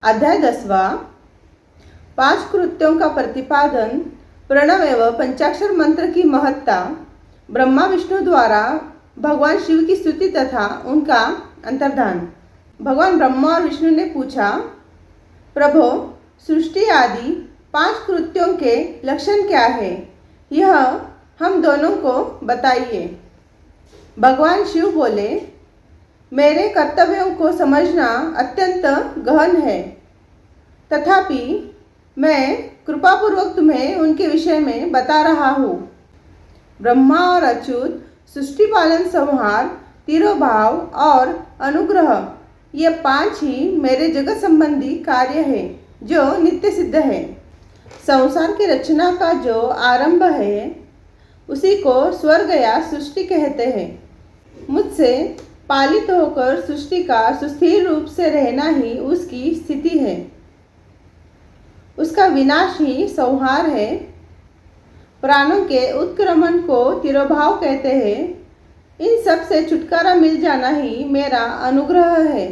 अध्याय 10वां। 5 कृत्यों का प्रतिपादन, प्रणव एवं पंचाक्षर मंत्र की महत्ता, ब्रह्मा विष्णु द्वारा भगवान शिव की स्तुति तथा उनका अंतर्धान। भगवान ब्रह्मा और विष्णु ने पूछा, प्रभो, सृष्टि आदि 5 कृत्यों के लक्षण क्या है? यह हम दोनों को बताइए। भगवान शिव बोले, मेरे कर्तव्यों को समझना अत्यंत गहन है, तथापि मैं कृपापूर्वक तुम्हें उनके विषय में बता रहा हूँ। ब्रह्मा और अच्युत, सृष्टि पालन संहार, तिरोभाव और अनुग्रह, ये 5 ही मेरे जगत संबंधी कार्य है जो नित्य सिद्ध है। संसार की रचना का जो आरंभ है उसी को स्वर्ग या सृष्टि कहते हैं। मुझसे पालित होकर सृष्टि का सुस्थिर रूप से रहना ही उसकी स्थिति है। उसका विनाश ही संहार है। प्राणों के उत्क्रमण को तिरोभाव कहते हैं। इन सब से छुटकारा मिल जाना ही मेरा अनुग्रह है।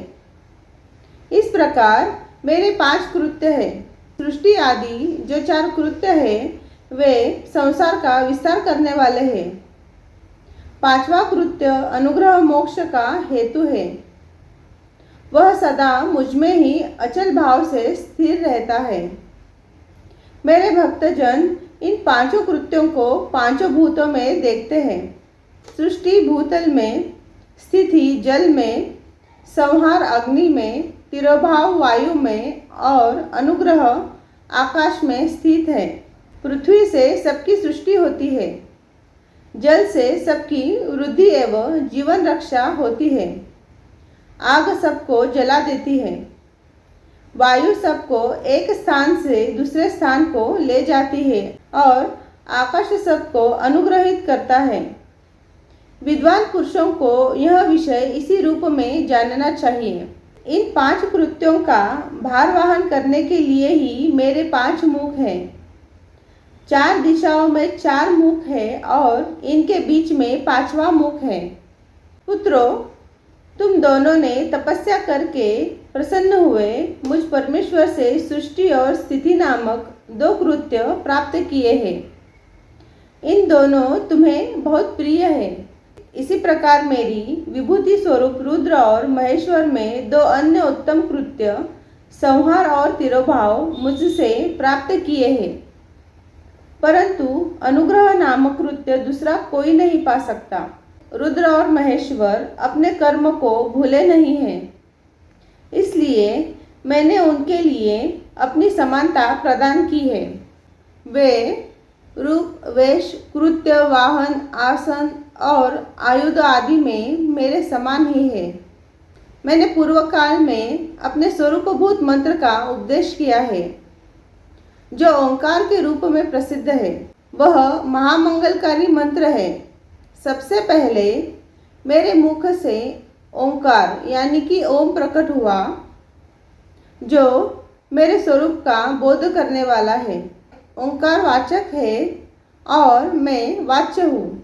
इस प्रकार मेरे 5 कृत्य है। सृष्टि आदि जो 4 कृत्य है वे संसार का विस्तार करने वाले हैं। 5वां कृत्य अनुग्रह मोक्ष का हेतु है। वह सदा मुझमें ही अचल भाव से स्थिर रहता है। मेरे भक्तजन इन 5 कृत्यों को 5 भूतों में देखते हैं। सृष्टि भूतल में, स्थिति जल में, संहार अग्नि में, तिरोभाव वायु में और अनुग्रह आकाश में स्थित है। पृथ्वी से सबकी सृष्टि होती है। जल से सबकी वृद्धि एवं जीवन रक्षा होती है। आग सबको जला देती है। वायु सबको एक स्थान से दूसरे स्थान को ले जाती है और आकाश सबको अनुग्रहित करता है। विद्वान पुरुषों को यह विषय इसी रूप में जानना चाहिए। इन 5 कृत्यों का भार वहन करने के लिए ही मेरे 5 मुख हैं। 4 दिशाओं में 4 मुख है और इनके बीच में 5वां मुख है। पुत्रों, तुम दोनों ने तपस्या करके प्रसन्न हुए मुझ परमेश्वर से सृष्टि और स्थिति नामक 2 कृत्य प्राप्त किए हैं। इन दोनों तुम्हें बहुत प्रिय है। इसी प्रकार मेरी विभूति स्वरूप रुद्र और महेश्वर में 2 अन्य उत्तम कृत्य, संहार और तिरोभाव, मुझसे प्राप्त किए हैं। परंतु अनुग्रह नामक कृत्य दूसरा कोई नहीं पा सकता। रुद्र और महेश्वर अपने कर्म को भूले नहीं हैं, इसलिए मैंने उनके लिए अपनी समानता प्रदान की है। वे रूप, वेश, कृत्य, वाहन, आसन और आयुध आदि में मेरे समान ही है। मैंने पूर्व काल में अपने स्वरूपभूत मंत्र का उपदेश किया है जो ओंकार के रूप में प्रसिद्ध है। वह महामंगलकारी मंत्र है। सबसे पहले मेरे मुख से ओंकार यानी कि ओम प्रकट हुआ, जो मेरे स्वरूप का बोध करने वाला है। ओंकार वाचक है और मैं वाच्य हूँ।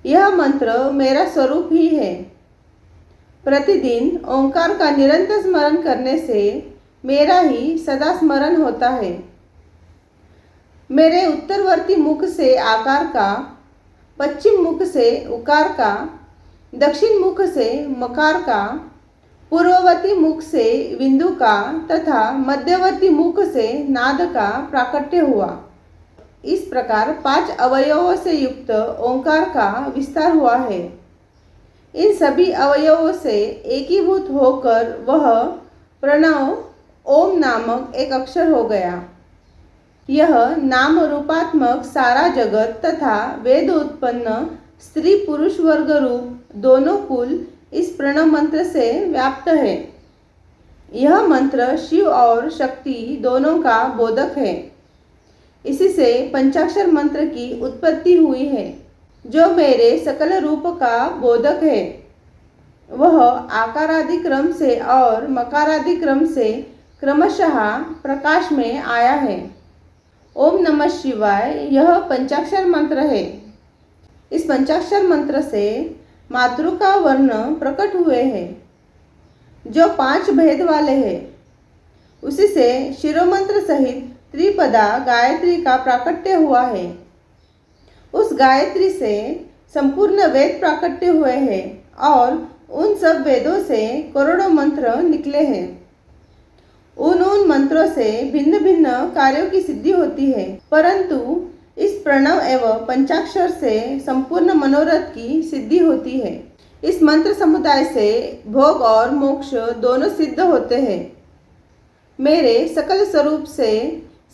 यह मंत्र मेरा स्वरूप ही है। प्रतिदिन ओंकार का निरंतर स्मरण करने से मेरा ही सदा स्मरण होता है। मेरे उत्तरवर्ती मुख से आकार का, पश्चिम मुख से उकार का, दक्षिण मुख से मकार का, पूर्ववर्ती मुख से बिंदु का तथा मध्यवर्ती मुख से नाद का प्राकट्य हुआ। इस प्रकार 5 अवयवों से युक्त ओंकार का विस्तार हुआ है। इन सभी अवयवों से एकीभूत होकर वह प्रणव ओम नामक एक अक्षर हो गया। यह नाम रूपात्मक सारा जगत तथा वेद उत्पन्न स्त्री पुरुष वर्ग रूप दोनों कुल इस प्रणव मंत्र से व्याप्त है। यह मंत्र शिव और शक्ति दोनों का बोधक है। इसी से पंचाक्षर मंत्र की उत्पत्ति हुई है, जो मेरे सकल रूप का बोधक है। वह आकारादि क्रम से और मकारादि क्रम से क्रमशः प्रकाश में आया है। ओम नमः शिवाय यह पंचाक्षर मंत्र है। इस पंचाक्षर मंत्र से मातृका वर्ण प्रकट हुए हैं, जो 5 भेद वाले हैं। उसी से शिरोमंत्र सहित त्रिपदा गायत्री का प्राकट्य हुआ है। उस गायत्री से संपूर्ण वेद प्राकट्य हुए हैं और उन सब वेदों से करोड़ों मंत्र निकले हैं। उन मंत्रों से भिन्न भिन्न कार्यों की सिद्धि होती है, परंतु इस प्रणव एवं पंचाक्षर से संपूर्ण मनोरथ की सिद्धि होती है। इस मंत्र समुदाय से भोग और मोक्ष दोनों सिद्ध होते हैं। मेरे सकल स्वरूप से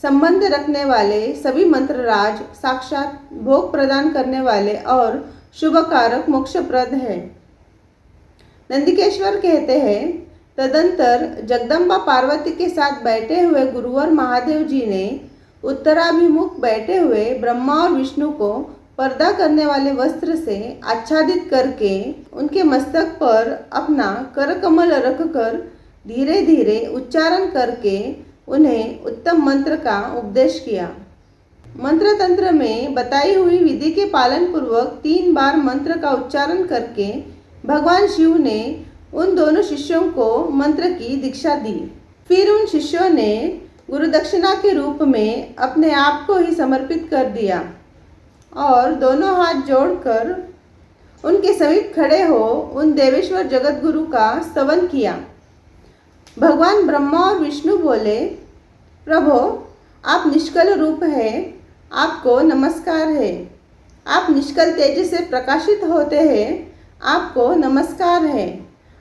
संबंध रखने वाले सभी मंत्रराज साक्षात भोग प्रदान करने वाले और शुभकारक मोक्षप्रद है। नंदिकेश्वर कहते हैं, तदंतर जगदम्बा पार्वती के साथ बैठे हुए गुरुवर महादेव जी ने उत्तराभिमुख बैठे हुए ब्रह्मा और विष्णु को पर्दा करने वाले वस्त्र से आच्छादित करके उनके मस्तक पर अपना कर कमल रखकर धीरे धीरे उच्चारण करके उन्हें उत्तम मंत्र का उपदेश किया। मंत्र तंत्र में बताई हुई विधि के पालन पूर्वक 3 बार मंत्र का उच्चारण करके भगवान शिव ने उन दोनों शिष्यों को मंत्र की दीक्षा दी। फिर उन शिष्यों ने गुरु दक्षिणा के रूप में अपने आप को ही समर्पित कर दिया और दोनों हाथ जोड़कर उनके समीप खड़े हो उन देवेश्वर जगत गुरु का स्तवन किया। भगवान ब्रह्मा और विष्णु बोले, प्रभो, आप निष्कल रूप है, आपको नमस्कार है। आप निष्कल तेज से प्रकाशित होते हैं, आपको नमस्कार है।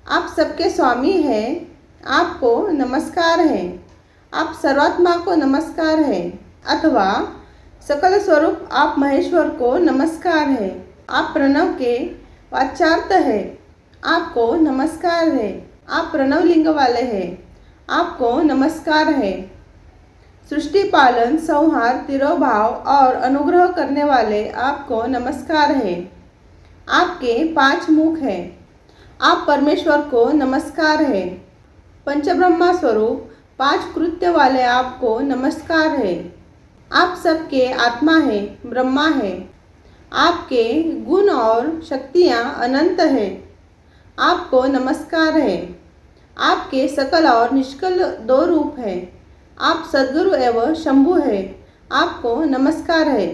आप सबके स्वामी हैं, आपको नमस्कार है। आप सर्वात्मा को नमस्कार है, अथवा सकल स्वरूप आप महेश्वर को नमस्कार है। आप प्रणव के वाच्यार्थ है, आपको नमस्कार है। आप प्रणव लिंग वाले हैं, आपको नमस्कार है। सृष्टि पालन, संहार, तिरोभाव और अनुग्रह करने वाले आपको नमस्कार है। आपके 5 मुख हैं, आप परमेश्वर को नमस्कार है। पंचब्रह्मा स्वरूप 5 कृत्य वाले आपको नमस्कार है। आप सबके आत्मा है, ब्रह्मा है। आपके गुण और शक्तियाँ अनंत है, आपको नमस्कार है। आपके सकल और निष्कल 2 रूप है। आप सद्गुरु एवं शंभु है, आपको नमस्कार है।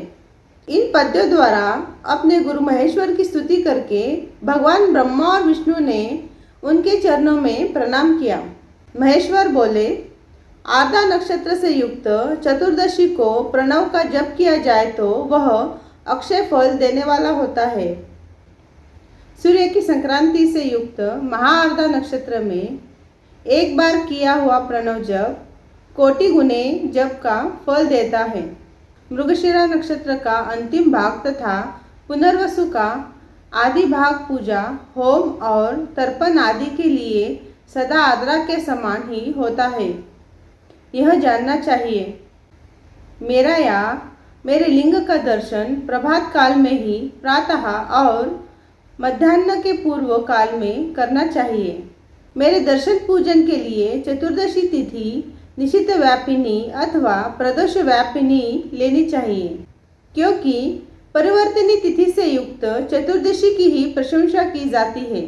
इन पद्यों द्वारा अपने गुरु महेश्वर की स्तुति करके भगवान ब्रह्मा और विष्णु ने उनके चरणों में प्रणाम किया। महेश्वर बोले, आर्द्रा नक्षत्र से युक्त चतुर्दशी को प्रणव का जप किया जाए तो वह अक्षय फल देने वाला होता है। सूर्य की संक्रांति से युक्त महाआर्द्रा नक्षत्र में एक बार किया हुआ प्रणव जप कोटि गुने जप का फल देता है। मृगशिरा नक्षत्र का अंतिम भाग तथा पुनर्वसु का आदि भाग पूजा, होम और तर्पण आदि के लिए सदा आर्द्रा के समान ही होता है। यह जानना चाहिए। मेरा या मेरे लिंग का दर्शन प्रभात काल में ही प्रातः और मध्याह्न के पूर्व काल में करना चाहिए। मेरे दर्शन पूजन के लिए चतुर्दशी तिथि निशित व्यापिनी अथवा प्रदोष व्यापिनी लेनी चाहिए, क्योंकि परिवर्तनी तिथि से युक्त चतुर्दशी की ही प्रशंसा की जाती है।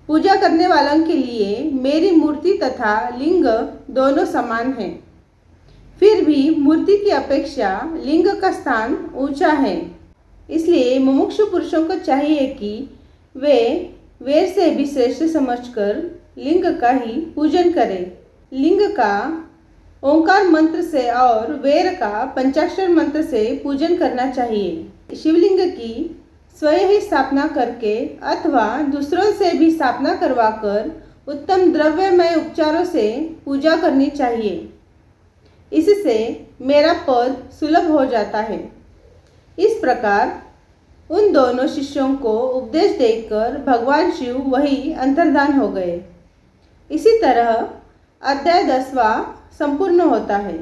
पूजा करने वालों के लिए मेरी मूर्ति तथा लिंग दोनों समान हैं। फिर भी मूर्ति की अपेक्षा लिंग का स्थान ऊंचा है। इसलिए मुमुक्षु पुरुषों को चाहिए कि वे वेर से भी श्रेष्ठ समझकर लिंग का ही पूजन करें। लिंग का ओंकार मंत्र से और वेर का पंचाक्षर मंत्र से पूजन करना चाहिए। शिवलिंग की स्वयं ही स्थापना करके अथवा दूसरों से भी स्थापना करवाकर उत्तम द्रव्यमय उपचारों से पूजा करनी चाहिए। इससे मेरा पद सुलभ हो जाता है। इस प्रकार उन दोनों शिष्यों को उपदेश देकर भगवान शिव वही अंतर्धान हो गए। इसी तरह अध्याय 10वां संपूर्ण होता है।